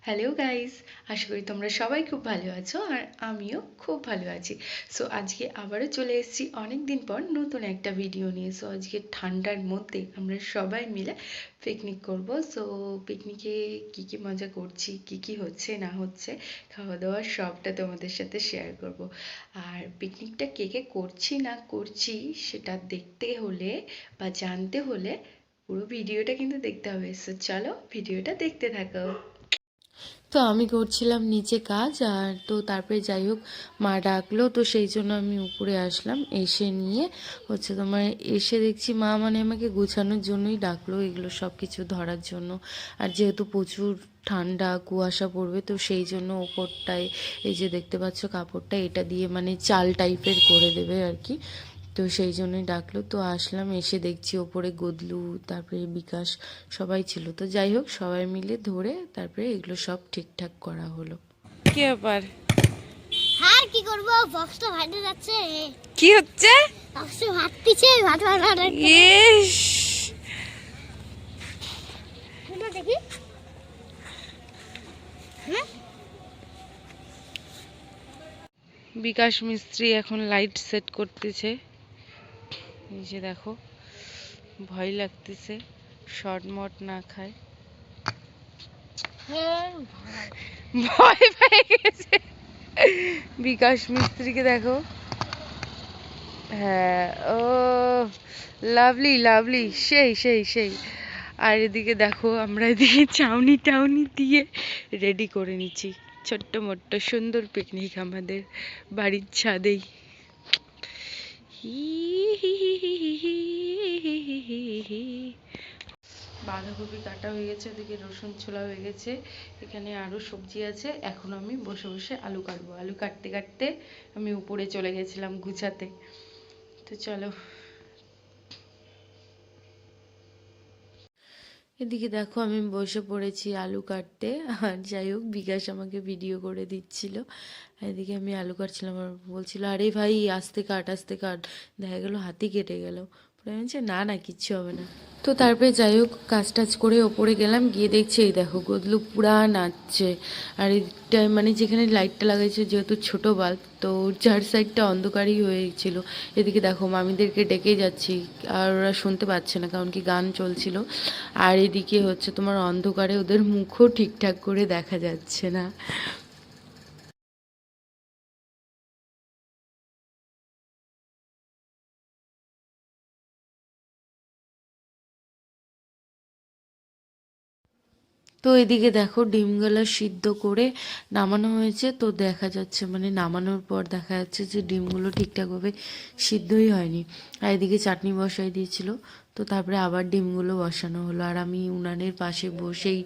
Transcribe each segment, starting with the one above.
Hello guys, আশা করি তোমরা সবাই খুব ভালো আছো আর আমিও খুব ভালো আছি। সো আজকে আবারও চলে এসেছি অনেক দিন পর নতুন একটা ভিডিও নিয়ে। সো আজকে ঠান্ডার মধ্যে আমরা সবাই মিলে পিকনিক করব। সো পিকনিকে কি কি মজা করছি, কি কি হচ্ছে না হচ্ছে, খাওয়া দাওয়া সবটা তোমাদের সাথে শেয়ার করব। আর পিকনিকটা কে কে করছি না করছি সেটা দেখতে হলে বা জানতে হলে পুরো ভিডিওটা কিন্তু দেখতে হবে। সো চলো ভিডিওটা দেখতে থাকো। তো আমি করছিলাম নিচে কাজ, আর তো তারপরে যাই হোক মা ডাকলো, তো সেই জন্য আমি উপরে আসলাম। এসে নিয়ে তোমার এসে দেখছি মা আমাকে গোছানোর জন্যই ডাকলো, এগুলো সব কিছু ধরার জন্য। আর যেহেতু প্রচুর ঠান্ডা কুয়াশা পড়বে, তো সেই জন্য ওপরটায় এই যে দেখতে পাচ্ছ কাপড়টা, এটা দিয়ে চাল টাইপের করে দেবে আর কি। তো সেই জন্যই ডাকলো। তো আসলাম, এসে দেখছি ওপরে গদলু তারপরে বিকাশ সবাই ছিল। তো যাই হোক সবাই মিলে ধরে তারপরে এগুলো সব ঠিকঠাক করা হলো। কি ব্যাপার? আর কি করব, বক্সটা ফাটে যাচ্ছে। কি হচ্ছে? বক্সটা ফাটতিছে, ভাত ইস, দেখি। বিকাশ মিস্ত্রি এখন লাইট সেট করতেছে। এই যে দেখো, ভয় লাগতেছে শর্ট মট না খায়। ভয় পেয়ে গেছে বিকাশ মিস্ত্রিকে দেখো। হ্যাঁ, ও লাভলি লাভলি, সেই সেই সেই। আর এদিকে দেখো আমরা এদিকে চাউনি টাউনি দিয়ে রেডি করে নিচ্ছি ছোট্ট মোট্ট সুন্দর পিকনিক আমাদের বাড়ির ছাদেই। বাঁধাকপি কাটা হয়ে গেছে, ওদিকে রসুন ছোলা হয়ে গেছে, এখানে আরও সবজি আছে। এখন আমি বসে বসে আলু কাটবো। আলু কাটতে কাটতে আমি উপরে চলে গেছিলাম গুছাতে। তো চলো, এদিকে দেখো আমি বসে পড়েছি আলু কাটতে। আর যাই হোক বিকাশ আমাকে ভিডিও করে দিচ্ছিল। এদিকে আমি আলু কাটছিলাম, আর বলছিল আরে ভাই আস্তে কাট আস্তে কাট, দেখা গেলো হাতি কেটে গেল। পরে আমি বলছি না না কিচ্ছু হবে না। তো তারপরে যাই হোক কাজ টাজ করে ওপরে গেলাম, গিয়ে দেখছি এই দেখো গদলু পুরা নাচছে। আর এটা যেখানে লাইটটা লাগাইছে যেহেতু ছোট বাল্ব, তো চার সাইডটা অন্ধকারই হয়েছিল। এদিকে দেখো মামিদেরকে ডেকে যাচ্ছি, আর ওরা শুনতে পাচ্ছে না কারণ কি গান চলছিল। আর এদিকে তোমার অন্ধকারে ওদের মুখও ঠিকঠাক করে দেখা যাচ্ছে না। তো এদিকে দেখো ডিমগুলো সিদ্ধ করে নামানো হয়েছে। তো দেখা যাচ্ছে নামানোর পর দেখা যাচ্ছে যে ডিমগুলো ঠিকঠাকভাবে সিদ্ধই হয়নি। আর এদিকে চাটনি বসাই দিয়েছিল, তো তারপরে আবার ডিমগুলো বসানো হলো। আর আমি উনানের পাশে বসেই,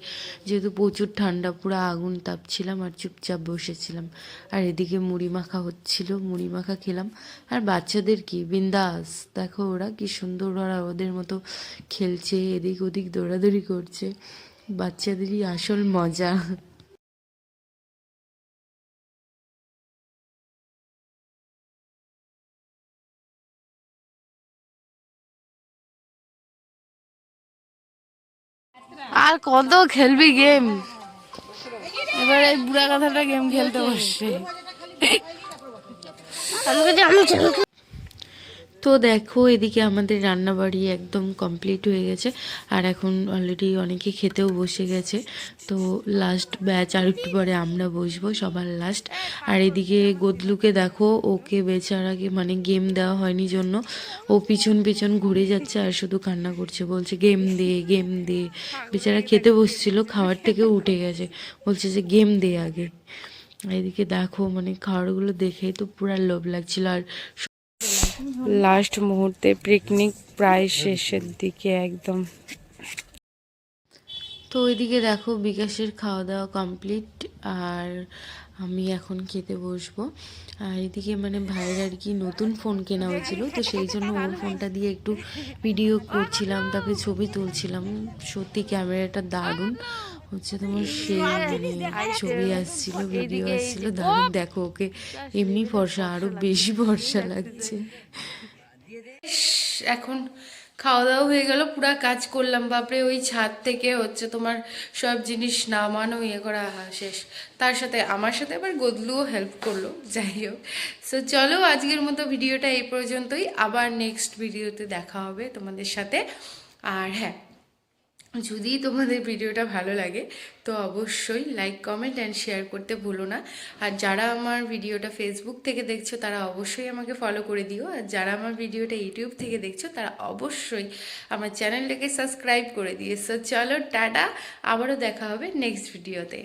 যেহেতু প্রচুর ঠান্ডা, পুরো আগুন তাপছিলাম আর চুপচাপ বসেছিলাম। আর এদিকে মুড়ি মাখা হচ্ছিল, মুড়ি মাখা খেলাম। আর বাচ্চাদের কি বিন্দাস, দেখো ওরা কি সুন্দর, ওরা ওদের মতো খেলছে, এদিক ওদিক দৌড়াদৌড়ি করছে। বাচ্চাদেরই আসল মজা। আর কত খেলবি গেম, এবার এই বুড়া কথাটা গেম খেলতে বসছে। তো দেখো এদিকে আমাদের রান্নাবাড়ি একদম কমপ্লিট হয়ে গেছে, আর এখন অলরেডি অনেকে খেতেও বসে গেছে। তো লাস্ট ব্যাচ, আর একটু পরে আমরা বসবো সবার লাস্ট। আর এদিকে গদলুকে দেখো, ওকে বেচারাকে গেম দেওয়া হয়নি জন্য ও পিছন পিছন ঘুরে যাচ্ছে আর শুধু কান্না করছে, বলছে গেম দে গেম দে। বেচারা খেতে বসছিল, খাওয়ার থেকে উঠে গেছে, বলছে যে গেম দে আগে। এদিকে দেখো খাবারগুলো দেখেই তো পুরা লোভ লাগছিল। আর লাস্ট মুহূর্তে পিকনিক প্রায় শেষের দিকে একদম। তো ওইদিকে দেখো বিকাশের খাওয়া দাওয়া কমপ্লিট, আর আমি এখন খেতে বসবো। আর এদিকে ভাইয়ের আর কি নতুন ফোন কেনা হয়েছিল, তো সেই জন্য ওর ফোনটা দিয়ে একটু ভিডিও করছিলাম, তারপরে ছবি তুলছিলাম। সত্যি ক্যামেরাটা দারুণ তোমার, সেই ছবি আসছিল ভিডিও আসছিল দারুণ। দেখো ওকে এমনি ফর্সা, আরো বেশি ফর্সা লাগছে। এখন খাওয়া দাওয়া হয়ে গেল, পুরা কাজ করলাম বাপরে, ওই ছাদ থেকে হচ্ছে তোমার সব জিনিস নামানো ইয়ে করা শেষ। তার সাথে আমার সাথে আবার গদলুও হেল্প করলো, যাই হোক। সো চলো আজকের মতো ভিডিওটা এই পর্যন্তই, আবার নেক্সট ভিডিওতে দেখা হবে তোমাদের সাথে। আর হ্যাঁ, যদি তোমাদের ভিডিওটা ভালো লাগে তো অবশ্যই লাইক কমেন্ট অ্যান্ড শেয়ার করতে ভুলো না। আর যারা আমার ভিডিওটা ফেসবুক থেকে দেখছো তারা অবশ্যই আমাকে ফলো করে দিও, আর যারা আমার ভিডিওটা ইউটিউব থেকে দেখছো তারা অবশ্যই আমার চ্যানেলটাকে সাবস্ক্রাইব করে দিও। সো চলো টাটা, আবারও দেখা হবে নেক্সট ভিডিওতে।